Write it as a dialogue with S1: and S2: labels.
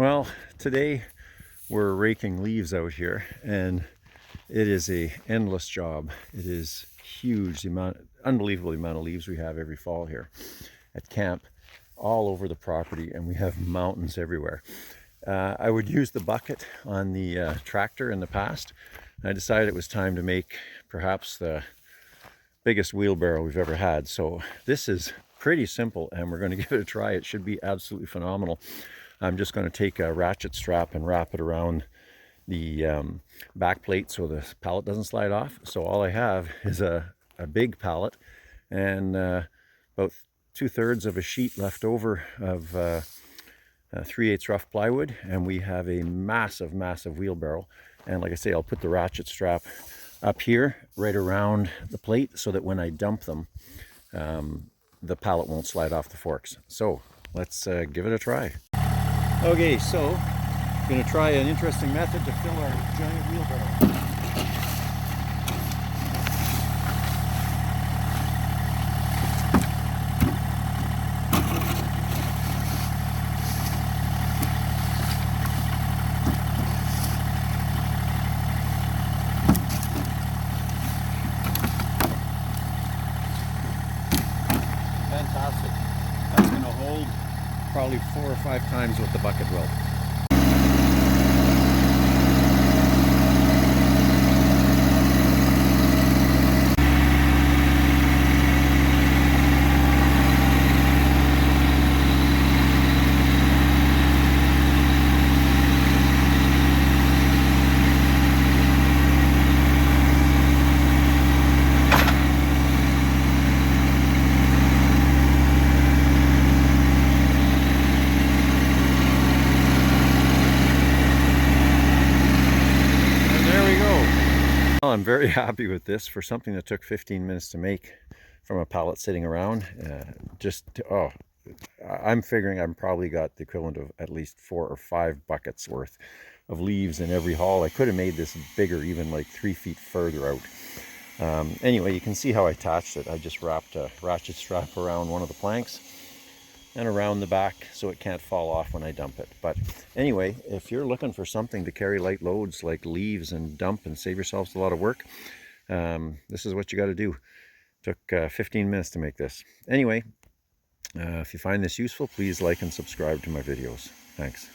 S1: Well, today we're raking leaves out here, and it is a endless job. It is huge, unbelievable amount of leaves we have every fall here at camp, all over the property, and we have mountains everywhere. I would use the bucket on the tractor in the past. I decided it was time to make perhaps the biggest wheelbarrow we've ever had. So this is pretty simple, and we're going to give it a try. It should be absolutely phenomenal. I'm just going to take a ratchet strap and wrap it around the back plate so the pallet doesn't slide off. So all I have is a big pallet and about 2/3 of a sheet left over of 3/8 rough plywood, and we have a massive wheelbarrow. And like I say, I'll put the ratchet strap up here right around the plate so that when I dump them, the pallet won't slide off the forks. So let's give it a try. Okay, so I'm going to try an interesting method to fill our giant wheelbarrow. Fantastic. That's going to hold probably 4 or 5 times what the bucket will. Well, I'm very happy with this for something that took 15 minutes to make from a pallet sitting around. I'm figuring I've probably got the equivalent of at least 4 or 5 buckets worth of leaves in every haul. I could have made this bigger, even like 3 feet further out. Anyway, you can see how I attached it. I just wrapped a ratchet strap around one of the planks and around the back so it can't fall off when I dump it. But anyway, if you're looking for something to carry light loads like leaves and dump and save yourselves a lot of work, this is what you got to do. Took 15 minutes to make this. Anyway, if you find this useful, please like and subscribe to my videos. Thanks.